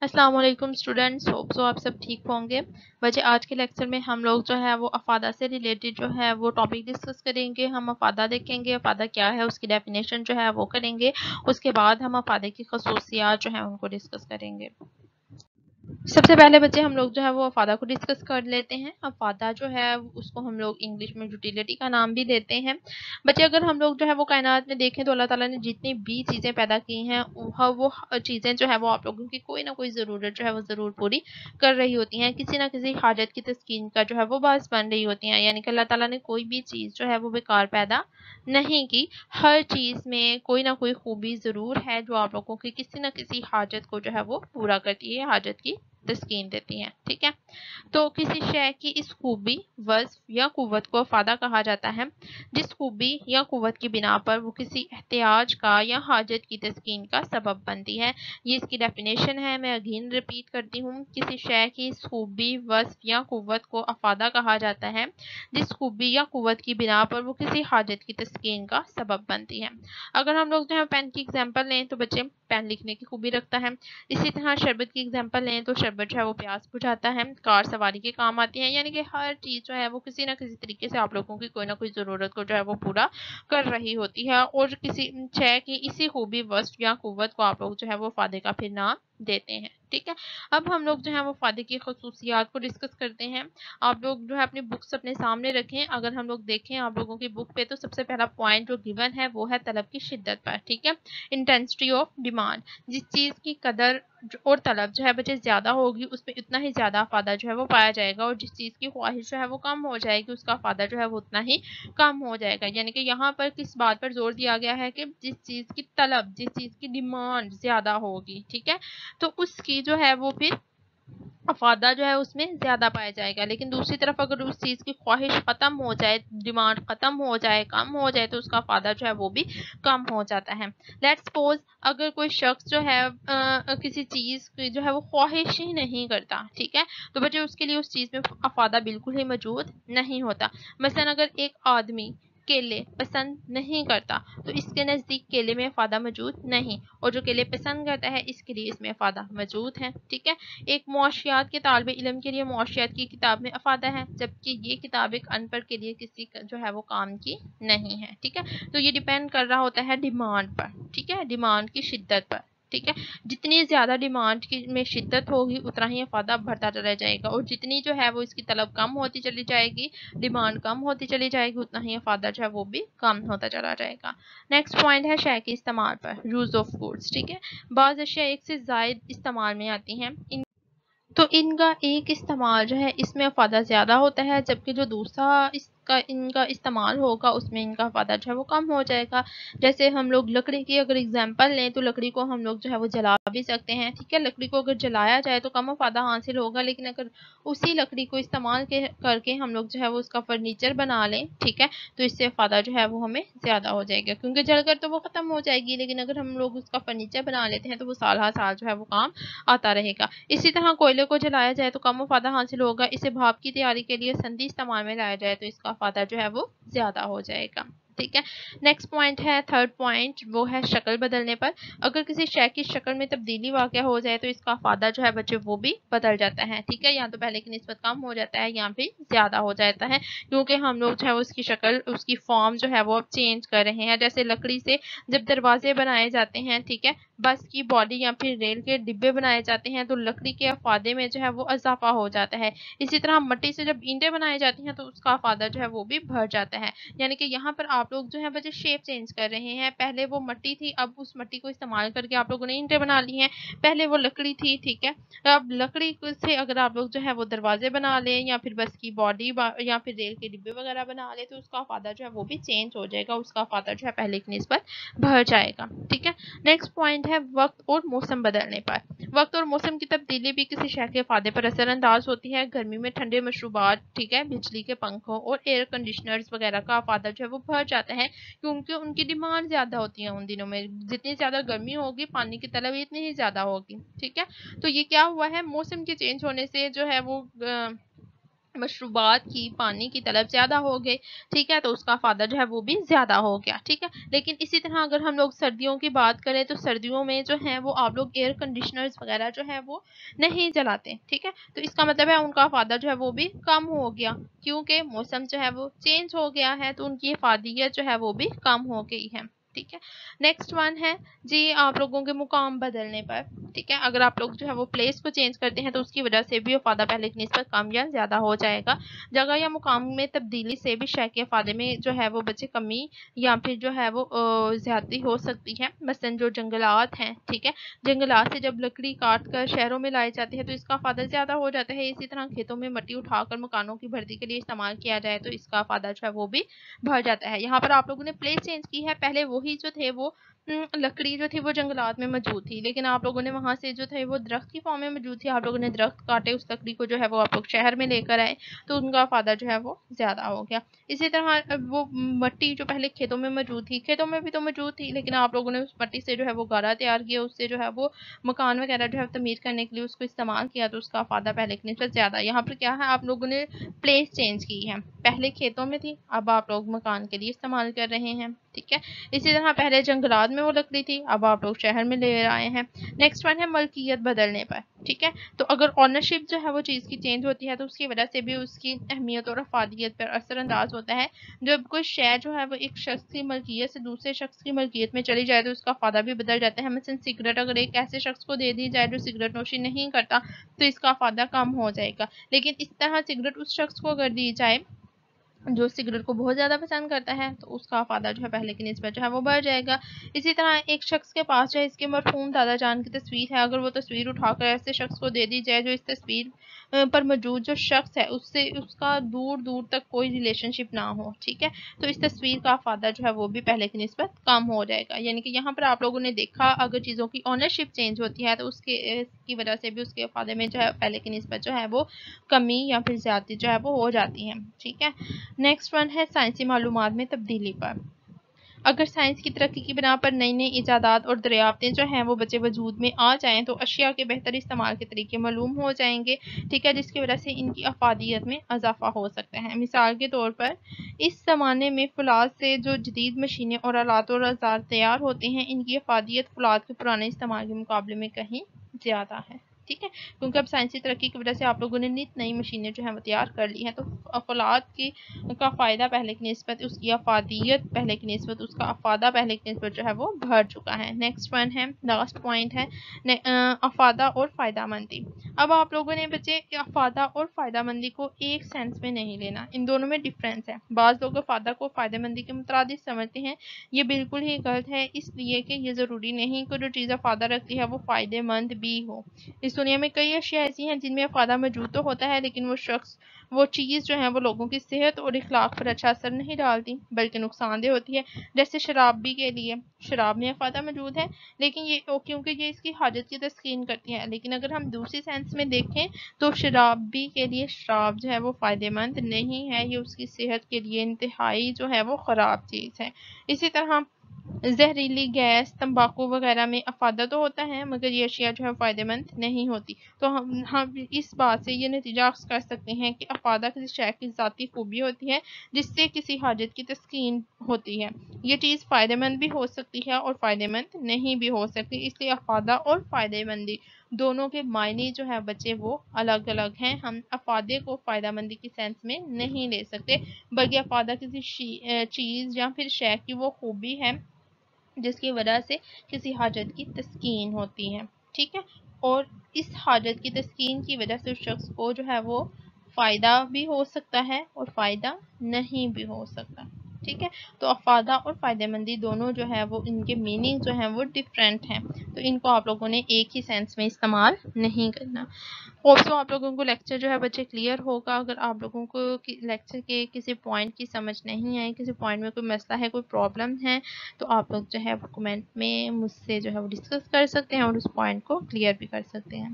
السلام علیکم students, hope so آپ سب ٹھیک ہوں گے. بچے آج کے لیکچر میں ہم لوگ جو ہے وہ افادہ سے ریلیٹڈ جو ہے وہ ٹاپک ڈسکس کریں گے. ہم افادہ دیکھیں گے، افادہ کیا ہے، اس کی ڈیفینیشن جو ہے وہ کریں گے. اس کے بعد ہم افادہ کی خصوصیات جو ہیں ان کو ڈسکس کریں گے. سب سے پہلے بچے ہم لوگ جو ہے وہ افادہ کو ڈسکس کر لیتے ہیں. افادہ جو ہے اس کو ہم لوگ انگلش میں یوٹیلیٹی کا نام بھی دیتے ہیں. بچے اگر ہم لوگ جو ہے وہ کائنات میں دیکھیں تو اللہ تعالیٰ نے جتنی بھی چیزیں پیدا کی ہیں وہ چیزیں جو ہے وہ آپ لوگوں کی کوئی نہ کوئی ضرورت جو ہے وہ ضرور پوری کر رہی ہوتی ہیں. کسی نہ کسی حاجت کی تسکین کا جو ہے وہ باعث بن رہی ہوتی ہیں. یعنی کہ اللہ تعالیٰ نے کوئی بھی چیز جو ہے وہ بیکار پیدا نہیں کی. ہر چیز میں کوئی نہ کوئی خوبی ضرور ہے جو آپ لوگوں کی کسی نہ کسی حاجت کو جو ہے وہ پورا کرتی ہے، حاجت کی تسکین دیتی ہیں. ٹھیک ہے، تو کسی شے کی اس خوبی، وصف یا قوت کو افادہ کہا جاتا ہے جس خوبی یا قوت کی بنا پر وہ کسی احتیاج کا یا حاجت کی تسکین کا سبب بنتی ہے. یہ اس کی ڈیفینیشن ہے. میں اگین ریپیٹ کرتی ہوں. کسی شے کی اس خوبی، وصف یا قوت کو افادہ کہا جاتا ہے جس خوبی یا قوت کی بنا پر وہ کسی حاجت کی تسکین کا سبب بنتی ہے. اگر ہم لوگ جو ہے پین کی ایگزامپل لیں تو بچے پین لکھنے کی خوبی رکھتا ہے. اسی طرح شربت کی ایگزامپل لیں تو شربت جو ہے وہ پیاس بجھاتا ہے. کار سواری کے کام آتی ہے. یعنی کہ ہر چیز جو ہے وہ کسی نہ کسی طریقے سے آپ لوگوں کی کوئی نہ کوئی ضرورت کو جو ہے وہ پورا کر رہی ہوتی ہے، اور کسی شے کی اسی خوبی، وصف یا قوت کو آپ لوگ جو ہے وہ افادے کا پھر نام دیتے ہیں. ٹھیک ہے، اب ہم لوگ جو ہے وہ افادے کی خصوصیات کو ڈسکس کرتے ہیں. آپ لوگ جو ہے اپنی بکس اپنے سامنے رکھیں. اگر ہم لوگ دیکھیں آپ لوگوں کی بک پہ تو سب سے پہلا پوائنٹ جو گیون ہے وہ ہے طلب کی شدت پر. ٹھیک ہے، انٹینسٹی آف ڈیمانڈ. جس چیز کی قدر اور طلب جو ہے بچے زیادہ ہوگی اس میں اتنا ہی زیادہ افادہ جو ہے وہ پایا جائے گا، اور جس چیز کی خواہش جو ہے وہ کم ہو جائے گی اس کا افادہ جو ہے وہ اتنا ہی کم ہو جائے گا. یعنی کہ یہاں پر کس بات پر زور دیا گیا ہے کہ جس چیز کی طلب، جس چیز کی ڈیمانڈ زیادہ ہوگی، ٹھیک ہے، تو اس کی جو ہے وہ پھر افادہ جو ہے اس میں زیادہ پایا جائے گا. لیکن دوسری طرف اگر اس چیز کی خواہش ختم ہو جائے، ڈیمانڈ ختم ہو جائے، کم ہو جائے، تو اس کا افادہ جو ہے وہ بھی کم ہو جاتا ہے. لیٹس سپوز اگر کوئی شخص جو ہے کسی چیز کی جو ہے وہ خواہش ہی نہیں کرتا، ٹھیک ہے، تو بچے اس کے لیے اس چیز میں افادہ بالکل ہی موجود نہیں ہوتا. مثلا اگر ایک آدمی کیلے پسند نہیں کرتا تو اس کے نزدیک کیلے میں افادہ موجود نہیں، اور جو کیلے پسند کرتا ہے اس کے لیے اس میں افادہ موجود ہے. ٹھیک ہے، ایک معاشیات کے طالب علم کے لیے معاشیات کی کتاب میں افادہ ہے، جبکہ یہ کتاب ایک ان پڑھ کے لیے کسی جو ہے وہ کام کی نہیں ہے. ٹھیک ہے، تو یہ ڈیپینڈ کر رہا ہوتا ہے ڈیمانڈ پر. ٹھیک ہے، ڈیمانڈ کی شدت پر. ٹھیک ہے، جتنی زیادہ ڈیمانڈ کی میں شدت ہوگی اتنا ہی افادہ بڑھتا چلا جائے گا، اور جتنی جو ہے وہ اس کی طلب کم ہوتی چلی جائے گی، ڈیمانڈ کم ہوتی چلی جائے گی، اتنا ہی افادہ جو ہے وہ بھی کم ہوتا چلا جائے گا. نیکسٹ پوائنٹ ہے شے کے استعمال پر، یوز آف گڈس. ٹھیک ہے، بعض اشیاء ایک سے زائد استعمال میں آتی ہیں تو ان کا ایک استعمال جو ہے اس میں افادہ زیادہ ہوتا ہے، جبکہ جو دوسرا ان کا استعمال ہوگا اس میں ان کا افادہ جو ہے وہ کم ہو جائے گا. جیسے ہم لوگ لکڑی کی اگر اگزامپل لیں تو لکڑی کو ہم لوگ جو ہے وہ جلا بھی سکتے ہیں. ٹھیک ہے، لکڑی کو اگر جلایا جائے تو کم افادہ حاصل ہوگا، لیکن اگر اسی لکڑی کو استعمال کر کے ہم لوگ جو ہے وہ اس کا فرنیچر بنا لیں، ٹھیک ہے، تو اس سے افادہ جو ہے وہ ہمیں زیادہ ہو جائے گا، کیونکہ جل کر تو وہ ختم ہو جائے گی، لیکن اگر ہم لوگ اس کا فرنیچر بنا لیتے ہیں تو وہ سال ہر سال جو ہے وہ کام آتا رہے گا. اسی طرح کوئلے کو جلایا جائے تو کم افادہ حاصل ہوگا، اسے بھاپ کی تیاری کے لیے سندھی استعمال میں لایا جائے تو اس کا افادہ جو ہے وہ زیادہ ہو جائے گا. ٹھیک ہے، نیکسٹ پوائنٹ ہے تھرڈ پوائنٹ، وہ ہے شکل بدلنے پر. اگر کسی شے کی شکل میں تبدیلی واقع ہو جائے تو اس کا افادہ جو ہے بچے وہ بھی بدل جاتا ہے. ٹھیک ہے، یا تو پہلے کی نسبت کم ہو جاتا ہے یا پھر زیادہ ہو جاتا ہے، کیونکہ ہم لوگ جو ہے اس کی شکل، اس کی فارم جو ہے وہ اب چینج کر رہے ہیں. جیسے لکڑی سے جب دروازے بنائے جاتے ہیں، ٹھیک ہے، بس کی باڈی یا پھر ریل کے ڈبے بنائے جاتے ہیں تو لکڑی کے افادے میں جو ہے وہ اضافہ ہو جاتا ہے. اسی طرح مٹی سے جب اینٹیں بنائی جاتی ہیں تو اس کا افادہ جو ہے وہ بھی بڑھ جاتا ہے. یعنی کہ یہاں پر آپ لوگ جو ہے بچے شیپ چینج کر رہے ہیں. پہلے وہ مٹی تھی، اب اس مٹی کو استعمال کر کے آپ لوگوں نے اینٹیں بنا لی ہیں. پہلے وہ لکڑی تھی، ٹھیک ہے، اب لکڑی سے اگر آپ لوگ جو ہے وہ دروازے بنا لیں یا پھر بس کی باڈی یا پھر ریل کے ڈبے وغیرہ بنا لیں تو اس کا افادہ جو ہے وہ بھی چینج ہو جائے گا، اس کا افادہ جو ہے پہلے کی نسبت بڑھ جائے گا. ٹھیک ہے، نیکسٹ پوائنٹ ہے وقت اور موسم بدلنے پر. وقت اور موسم کی تبدیلی بھی کسی شے کے افادے پر اثر انداز ہوتی ہے. گرمی میں ٹھنڈے مشروبات، ٹھیک ہے، بجلی کے پنکھوں اور ایئر کنڈیشنرز وغیرہ کا افادہ جو ہے وہ بڑھ جاتا ہے، کیونکہ ان کی ڈیمانڈ زیادہ ہوتی ہے. ان دنوں میں جتنی زیادہ گرمی ہوگی پانی کی طلب اتنی ہی زیادہ ہوگی. ٹھیک ہے، تو یہ کیا ہوا ہے، موسم کے چینج ہونے سے جو ہے وہ مشروبات کی، پانی کی طلب زیادہ ہو گئی، ٹھیک ہے، تو اس کا افادہ جو ہے وہ بھی زیادہ ہو گیا، ٹھیک ہے۔ لیکن اسی طرح اگر ہم لوگ سردیوں کی بات کریں تو سردیوں میں جو ہے وہ آپ لوگ ایئر کنڈیشنرز وغیرہ جو ہے وہ نہیں جلاتے، ٹھیک ہے، تو اس کا مطلب ہے ان کا افادہ جو ہے وہ بھی کم ہو گیا، کیونکہ موسم جو ہے وہ چینج ہو گیا ہے، تو ان کی افادیت جو ہے وہ بھی کم ہو گئی ہے، ٹھیک ہے۔ نیکسٹ ون ہے جی آپ لوگوں کے مقام بدلنے پر، ٹھیک ہے، اگر آپ لوگ جو ہے وہ پلیس کو چینج کرتے ہیں تو اس کی وجہ سے بھی افادہ پہلے کی نسبت کم یا زیادہ ہو جائے گا۔ جگہ یا مقام میں تبدیلی سے بھی شے کے افادے میں جو ہے وہ بچے کمی یا پھر جو ہے وہ زیادتی ہو سکتی ہے۔ مثلاً جو جنگلات ہیں، ٹھیک ہے، جنگلات سے جب لکڑی کاٹ کر شہروں میں لائی جاتی ہے تو اس کا افادہ زیادہ ہو جاتا ہے۔ اسی طرح کھیتوں میں مٹی اٹھا کر مکانوں کی بھرتی کے لیے استعمال کیا جائے تو اس کا افادہ جو ہے وہ بھی بڑھ جاتا ہے۔ یہاں پر آپ لوگوں نے پلیس چینج کی ہے، پہلے وہی جو تھے وہ لکڑی جو تھی وہ جنگلات میں موجود تھی، لیکن آپ لوگوں نے وہاں سے جو تھے وہ درخت کی فارم میں موجود تھی، آپ لوگوں نے درخت کاٹے، اس لکڑی کو جو ہے وہ آپ لوگ شہر میں لے کر آئے تو ان کا افادہ جو ہے وہ زیادہ ہو گیا۔ اسی طرح وہ مٹی جو پہلے کھیتوں میں موجود تھی، کھیتوں میں بھی تو موجود تھی، لیکن آپ لوگوں نے اس مٹی سے جو ہے وہ گارا تیار کیا، اس سے جو ہے وہ مکان وغیرہ جو ہے تعمیر کرنے کے لیے اس کو استعمال کیا تو اس کا افادہ پہلے کی نسبت زیادہ۔ یہاں پر کیا ہے، آپ لوگوں نے پلیس چینج کی ہے، پہلے کھیتوں میں تھی، اب آپ لوگ مکان کے لیے استعمال کر رہے ہیں، ٹھیک ہے۔ اسی طرح پہلے جنگلات میں وہ لکڑی تھی، اب آپ لوگ شہر میں لے آئے ہیں۔ نیکسٹ ون ہے ملکیت بدلنے پر، ٹھیک ہے، تو اگر اونرشپ جو ہے وہ چیز کی چینج ہوتی ہے تو اس کی وجہ سے بھی اس کی اہمیت اور افادیت پر اثر انداز ہوتا ہے۔ جب کوئی شے جو ہے وہ ایک شخص کی ملکیت سے دوسرے شخص کی ملکیت میں چلی جائے تو اس کا افادہ بھی بدل جاتا ہے۔ مثلا سگریٹ اگر ایک ایسے شخص کو دے دی جائے جو سگریٹ نوشی نہیں کرتا تو اس کا افادہ کم ہو جائے گا، لیکن اس طرح سگریٹ اس شخص کو اگر دی جائے جو سگریٹ کو بہت زیادہ پسند کرتا ہے تو اس کا افادہ جو ہے پہلے کی نسبت جو ہے وہ بڑھ جائے گا۔ اسی طرح ایک شخص کے پاس جو ہے اس کے مرحوم دادا جان کی تصویر ہے، اگر وہ تصویر اٹھا کر ایسے شخص کو دے دی جائے جو اس تصویر پر موجود جو شخص ہے اس سے اس کا دور دور تک کوئی ریلیشن شپ نہ ہو، ٹھیک ہے، تو اس تصویر کا افادہ جو ہے وہ بھی پہلے کی نسبت کم ہو جائے گا۔ یعنی کہ یہاں پر آپ لوگوں نے دیکھا اگر چیزوں کی اونرشپ چینج ہوتی ہے تو اس کی وجہ سے بھی اس کے افادے میں جو ہے پہلے کی نسبت جو ہے وہ کمی یا پھر زیادتی جو ہے وہ ہو جاتی ہے، ٹھیک ہے۔ نیکسٹ ون ہے سائنسی معلومات میں تبدیلی پر۔ اگر سائنس کی ترقی کی بنا پر نئی نئی ایجادات اور دریافتیں جو ہیں وہ بچے وجود میں آ جائیں تو اشیاء کے بہتر استعمال کے طریقے معلوم ہو جائیں گے، ٹھیک ہے، جس کی وجہ سے ان کی افادیت میں اضافہ ہو سکتا ہے۔ مثال کے طور پر اس زمانے میں فولاد سے جو جدید مشینیں اور آلات اور اوزار تیار ہوتے ہیں ان کی افادیت فولاد کے پرانے استعمال کے مقابلے میں کہیں زیادہ ہے، ٹھیک ہے، کیونکہ اب سائنسی ترقی کی وجہ سے آپ لوگوں نے نئی مشینیں جو ہیں وہ تیار کر لی ہیں تو فولاد کا فائدہ پہلے کی نسبت اس کی افادیت پہلے کی نسبت اس کا افادہ پہلے کی نسبت جو ہے وہ بڑھ چکا ہے۔ نیکسٹ ون ہے لاسٹ پوائنٹ ہے افادہ اور فائدہ مندی۔ اب آپ لوگوں نے بچے افادہ اور فائدہ مندی کو ایک سینس میں نہیں لینا، ان دونوں میں ڈفرینس ہے۔ بعض لوگ افادہ کو فائدہ مندی کے مترادف سمجھتے ہیں، یہ بالکل ہی غلط ہے، اس لیے کہ یہ ضروری نہیں کہ جو چیز افادہ رکھتی ہے وہ فائدہ مند بھی ہو۔ اس دنیا میں کئی اشیاء ایسی ہیں جن میں افادہ موجود تو ہوتا ہے لیکن وہ چیز جو ہے وہ لوگوں کی صحت اور اخلاق پر اچھا اثر نہیں ڈالتی بلکہ نقصان دہ ہوتی ہے، جیسے شراب بھی کے لیے شراب میں افادہ موجود ہے لیکن یہ کیونکہ یہ اس کی حاجت کی تسکین کرتی ہے، لیکن اگر ہم دوسری سینس میں دیکھیں تو شراب بھی کے لیے شراب جو ہے وہ فائدہ مند نہیں ہے، یہ اس کی صحت کے لیے انتہائی جو ہے وہ خراب چیز ہے۔ اسی طرح زہریلی گیس، تمباکو وغیرہ میں افادہ تو ہوتا ہے مگر یہ اشیاء جو ہے فائدہ مند نہیں ہوتی، تو ہم اس بات سے یہ نتیجہ اخذ کر سکتے ہیں کہ افادہ کسی شے کی ذاتی خوبی ہوتی ہے جس سے کسی حاجت کی تسکین ہوتی ہے، یہ چیز فائدہ مند بھی ہو سکتی ہے اور فائدہ مند نہیں بھی ہو سکتی، اس لیے افادہ اور فائدہ مندی دونوں کے معنی جو ہے بچے وہ الگ الگ ہیں۔ ہم افادے کو فائدہ مندی کی سینس میں نہیں لے سکتے بلکہ افادہ کسی چیز یا پھر شے کی وہ خوبی ہے جس کی وجہ سے کسی حاجت کی تسکین ہوتی ہے، ٹھیک ہے، اور اس حاجت کی تسکین کی وجہ سے اس شخص کو جو ہے وہ فائدہ بھی ہو سکتا ہے اور فائدہ نہیں بھی ہو سکتا، ٹھیک ہے، تو افادہ اور فائدہ مندی دونوں جو ہے وہ ان کے میننگ جو ہیں وہ ڈفرینٹ ہیں، تو ان کو آپ لوگوں نے ایک ہی سینس میں استعمال نہیں کرنا۔ ہوپسو آپ لوگوں کو لیکچر جو ہے بچے کلیئر ہوگا۔ اگر آپ لوگوں کو لیکچر کے کسی پوائنٹ کی سمجھ نہیں آئی، کسی پوائنٹ میں کوئی مسئلہ ہے، کوئی پرابلم ہے تو آپ لوگ جو ہے کمنٹ میں مجھ سے جو ہے وہ ڈسکس کر سکتے ہیں اور اس پوائنٹ کو کلیئر بھی کر سکتے ہیں۔